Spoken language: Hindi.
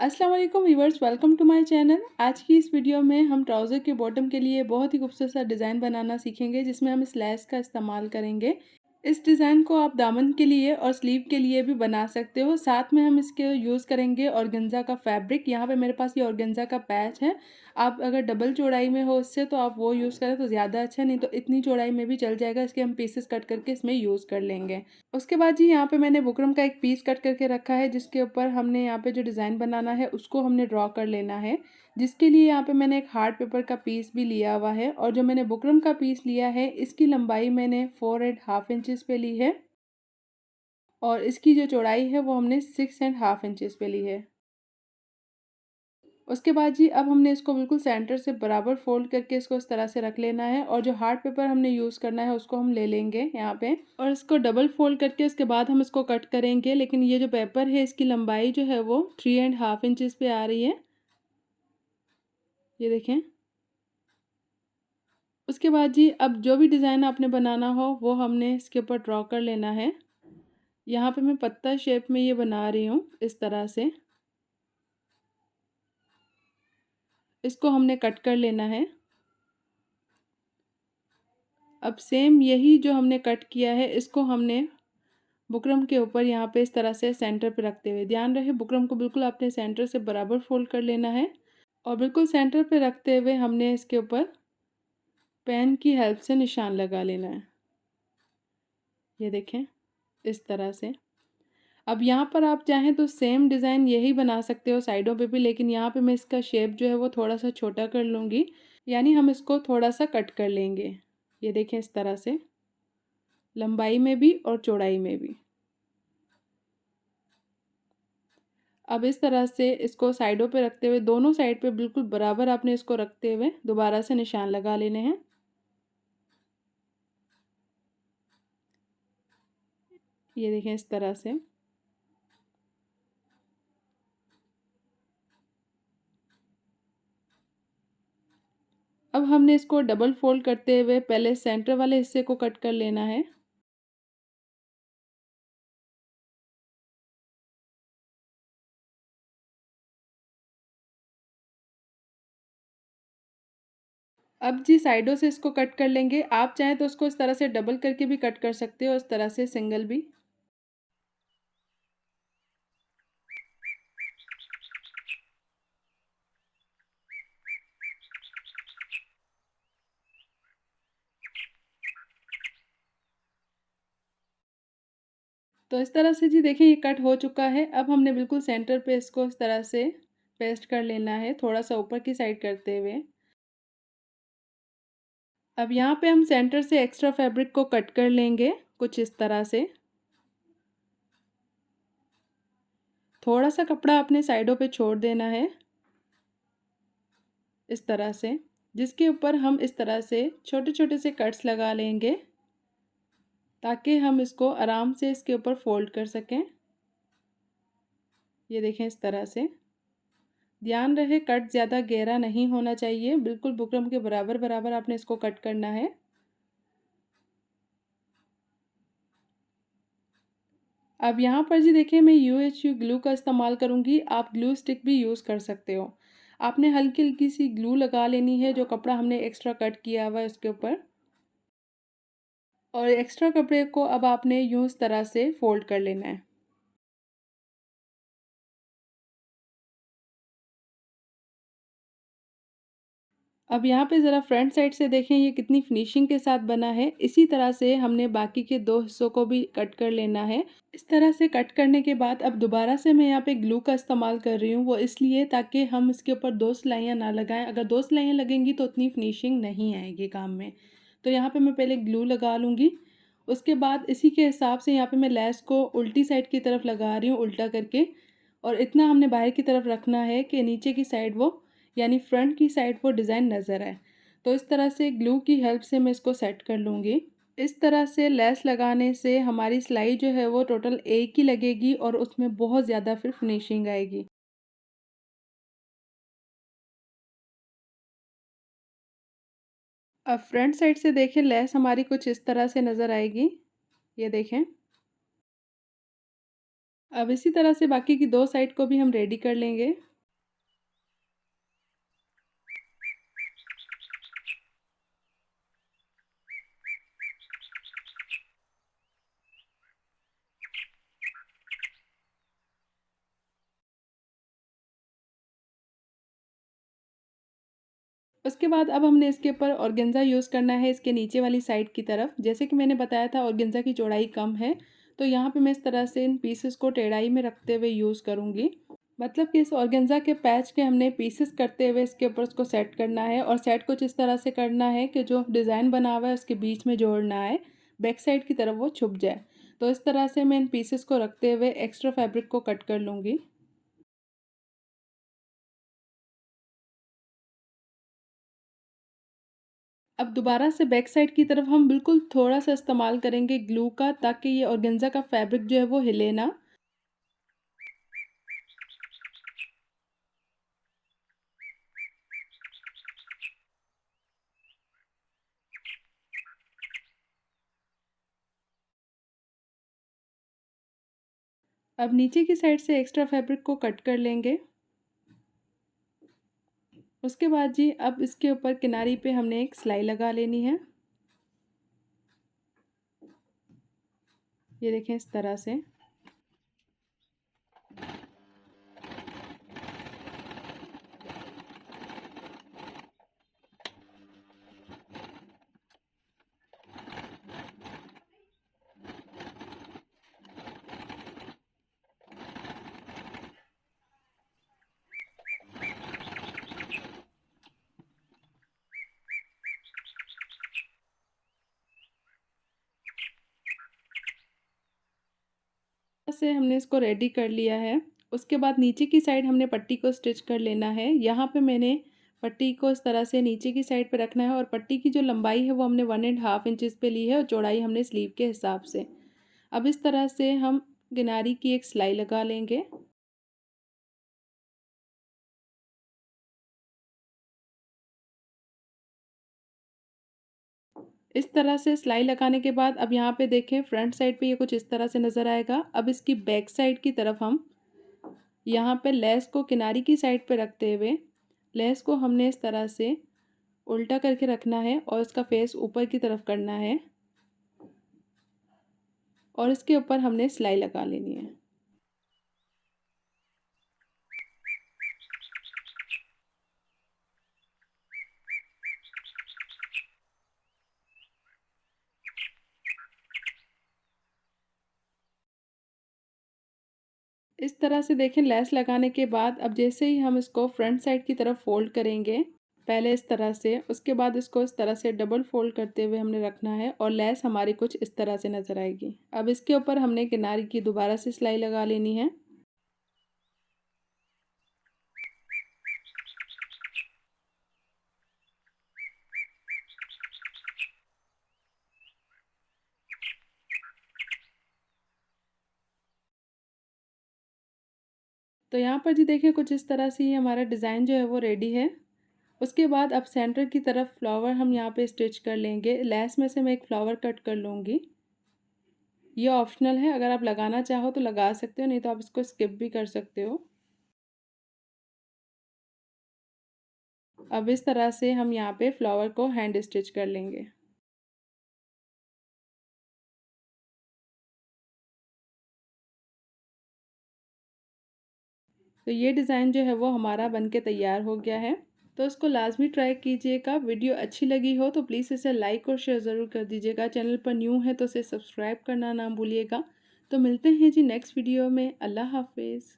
अस्सलाम वालेकुम viewers, welcome to my channel. आज की इस वीडियो में हम ट्राउज़र के बॉटम के लिए बहुत ही खूबसूरत सा डिज़ाइन बनाना सीखेंगे, जिसमें हम इस लेस का इस्तेमाल करेंगे। इस डिज़ाइन को आप दामन के लिए और स्लीव के लिए भी बना सकते हो। साथ में हम इसके यूज़ करेंगे ऑर्गेन्जा का फैब्रिक। यहाँ पे मेरे पास ये ऑर्गेन्जा का पैच है। आप अगर डबल चौड़ाई में हो इससे तो आप वो यूज़ करें तो ज़्यादा अच्छा, नहीं तो इतनी चौड़ाई में भी चल जाएगा। इसके हम पीसेस कट करके इसमें यूज़ कर लेंगे। उसके बाद जी यहाँ पे मैंने बुकरम का एक पीस कट करके रखा है, जिसके ऊपर हमने यहाँ पे जो डिज़ाइन बनाना है उसको हमने ड्रॉ कर लेना है। जिसके लिए यहाँ पे मैंने एक हार्ड पेपर का पीस भी लिया हुआ है, और जो मैंने बुकरम का पीस लिया है इसकी लंबाई मैंने 4.5 इंचेस पे ली है, और इसकी जो चौड़ाई है वो हमने 6.5 इंचेस पे ली है। उसके बाद जी अब हमने इसको बिल्कुल सेंटर से बराबर फोल्ड करके इसको इस तरह से रख लेना है, और जो हार्ड पेपर हमने यूज़ करना है उसको हम ले लेंगे यहाँ पे, और इसको डबल फोल्ड करके उसके बाद हम इसको कट करेंगे। लेकिन ये जो पेपर है इसकी लंबाई जो है वो 3.5 इंचेस पे आ रही है, ये देखें। उसके बाद जी अब जो भी डिज़ाइन आपने बनाना हो वो हमने इसके ऊपर ड्रॉ कर लेना है। यहाँ पे मैं पत्ता शेप में ये बना रही हूँ इस तरह से। इसको हमने कट कर लेना है। अब सेम यही जो हमने कट किया है इसको हमने बुकरम के ऊपर यहाँ पे इस तरह से सेंटर पे रखते हुए, ध्यान रहे बुकरम को बिल्कुल आपने सेंटर से बराबर फोल्ड कर लेना है, और बिल्कुल सेंटर पे रखते हुए हमने इसके ऊपर पेन की हेल्प से निशान लगा लेना है, ये देखें इस तरह से। अब यहाँ पर आप चाहें तो सेम डिज़ाइन यही बना सकते हो साइडों पे भी, लेकिन यहाँ पे मैं इसका शेप जो है वो थोड़ा सा छोटा कर लूँगी, यानी हम इसको थोड़ा सा कट कर लेंगे। ये देखें इस तरह से, लंबाई में भी और चौड़ाई में भी। अब इस तरह से इसको साइडों पे रखते हुए दोनों साइड पे बिल्कुल बराबर आपने इसको रखते हुए दोबारा से निशान लगा लेने हैं। ये देखें इस तरह से। अब हमने इसको डबल फोल्ड करते हुए पहले सेंटर वाले हिस्से को कट कर लेना है। अब जी साइडों से इसको कट कर लेंगे। आप चाहें तो उसको इस तरह से डबल करके भी कट कर सकते हो, इस तरह से सिंगल भी। तो इस तरह से जी देखिए ये कट हो चुका है। अब हमने बिल्कुल सेंटर पे इसको इस तरह से पेस्ट कर लेना है, थोड़ा सा ऊपर की साइड करते हुए। अब यहाँ पे हम सेंटर से एक्स्ट्रा फैब्रिक को कट कर लेंगे कुछ इस तरह से। थोड़ा सा कपड़ा अपने साइडों पे छोड़ देना है इस तरह से, जिसके ऊपर हम इस तरह से छोटे छोटे से कट्स लगा लेंगे, ताकि हम इसको आराम से इसके ऊपर फोल्ड कर सकें। ये देखें इस तरह से। ध्यान रहे कट ज़्यादा गहरा नहीं होना चाहिए, बिल्कुल बुकरम के बराबर बराबर आपने इसको कट करना है। अब यहाँ पर जी देखिए मैं यूएचयू ग्लू का इस्तेमाल करूँगी, आप ग्लू स्टिक भी यूज़ कर सकते हो। आपने हल्की हल्की सी ग्लू लगा लेनी है जो कपड़ा हमने एक्स्ट्रा कट किया हुआ है उसके ऊपर, और एक्स्ट्रा कपड़े को अब आपने यूँ इस तरह से फोल्ड कर लेना है। अब यहाँ पे ज़रा फ्रंट साइड से देखें ये कितनी फिनिशिंग के साथ बना है। इसी तरह से हमने बाकी के 2 हिस्सों को भी कट कर लेना है। इस तरह से कट करने के बाद अब दोबारा से मैं यहाँ पे ग्लू का इस्तेमाल कर रही हूँ, वो इसलिए ताकि हम इसके ऊपर 2 सिलाइयाँ ना लगाएं। अगर 2 सिलाइयाँ लगेंगी तो उतनी फिनिशिंग नहीं आएगी काम में। तो यहाँ पे मैं पहले ग्लू लगा लूँगी। उसके बाद इसी के हिसाब से यहाँ पे मैं लेस को उल्टी साइड की तरफ लगा रही हूँ, उल्टा करके, और इतना हमने बाहर की तरफ रखना है कि नीचे की साइड वो, यानी फ्रंट की साइड वो डिज़ाइन नज़र आए। तो इस तरह से ग्लू की हेल्प से मैं इसको सेट कर लूँगी। इस तरह से लेस लगाने से हमारी सिलाई जो है वो टोटल एक ही लगेगी, और उसमें बहुत ज़्यादा फिर फिनिशिंग आएगी। अब फ्रंट साइड से देखें लेस हमारी कुछ इस तरह से नज़र आएगी, ये देखें। अब इसी तरह से बाकी की 2 साइड को भी हम रेडी कर लेंगे। उसके बाद अब हमने इसके ऊपर ऑर्गेन्जा यूज़ करना है इसके नीचे वाली साइड की तरफ। जैसे कि मैंने बताया था ऑर्गेन्जा की चौड़ाई कम है, तो यहाँ पे मैं इस तरह से इन पीसेस को टेढ़ाई में रखते हुए यूज़ करूँगी। मतलब कि इस ऑर्गेन्जा के पैच के हमने पीसेस करते हुए इसके ऊपर उसको सेट करना है, और सेट कुछ इस तरह से करना है कि जो डिज़ाइन बना हुआ है उसके बीच में जोड़ना है, बैक साइड की तरफ वो छुप जाए। तो इस तरह से मैं इन पीसेस को रखते हुए एक्स्ट्रा फैब्रिक को कट कर लूँगी। अब दोबारा से बैक साइड की तरफ हम बिल्कुल थोड़ा-सा इस्तेमाल करेंगे ग्लू का, ताकि ये ऑर्गेन्जा का फैब्रिक जो है वो हिले ना। अब नीचे की साइड से एक्स्ट्रा फैब्रिक को कट कर लेंगे। उसके बाद जी अब इसके ऊपर किनारी पे हमने एक सिलाई लगा लेनी है। ये देखें इस तरह से। से हमने इसको रेडी कर लिया है। उसके बाद नीचे की साइड हमने पट्टी को स्टिच कर लेना है। यहाँ पे मैंने पट्टी को इस तरह से नीचे की साइड पे रखना है, और पट्टी की जो लंबाई है वो हमने 1.5 इंचेस पे ली है, और चौड़ाई हमने स्लीव के हिसाब से। अब इस तरह से हम किनारी की एक सिलाई लगा लेंगे। इस तरह से सिलाई लगाने के बाद अब यहाँ पे देखें फ्रंट साइड पे ये कुछ इस तरह से नज़र आएगा। अब इसकी बैक साइड की तरफ हम यहाँ पे लेस को किनारी की साइड पे रखते हुए, लेस को हमने इस तरह से उल्टा करके रखना है, और इसका फेस ऊपर की तरफ करना है, और इसके ऊपर हमने सिलाई लगा लेनी है। इस तरह से देखें लेस लगाने के बाद अब जैसे ही हम इसको फ्रंट साइड की तरफ फ़ोल्ड करेंगे, पहले इस तरह से, उसके बाद इसको इस तरह से डबल फ़ोल्ड करते हुए हमने रखना है, और लेस हमारी कुछ इस तरह से नज़र आएगी। अब इसके ऊपर हमने किनारे की दोबारा से सिलाई लगा लेनी है। तो यहाँ पर जी देखिए कुछ इस तरह से ही हमारा डिज़ाइन जो है वो रेडी है। उसके बाद अब सेंटर की तरफ फ्लावर हम यहाँ पे स्टिच कर लेंगे। लेस में से मैं एक फ्लावर कट कर लूँगी। ये ऑप्शनल है, अगर आप लगाना चाहो तो लगा सकते हो, नहीं तो आप इसको स्किप भी कर सकते हो। अब इस तरह से हम यहाँ पे फ्लावर को हैंड स्टिच कर लेंगे। तो ये डिज़ाइन जो है वो हमारा बन के तैयार हो गया है। तो इसको लाज़मी ट्राई कीजिएगा। वीडियो अच्छी लगी हो तो प्लीज़ इसे लाइक और शेयर ज़रूर कर दीजिएगा। चैनल पर न्यू है तो इसे सब्सक्राइब करना ना भूलिएगा। तो मिलते हैं जी नेक्स्ट वीडियो में। अल्लाह हाफ़िज़।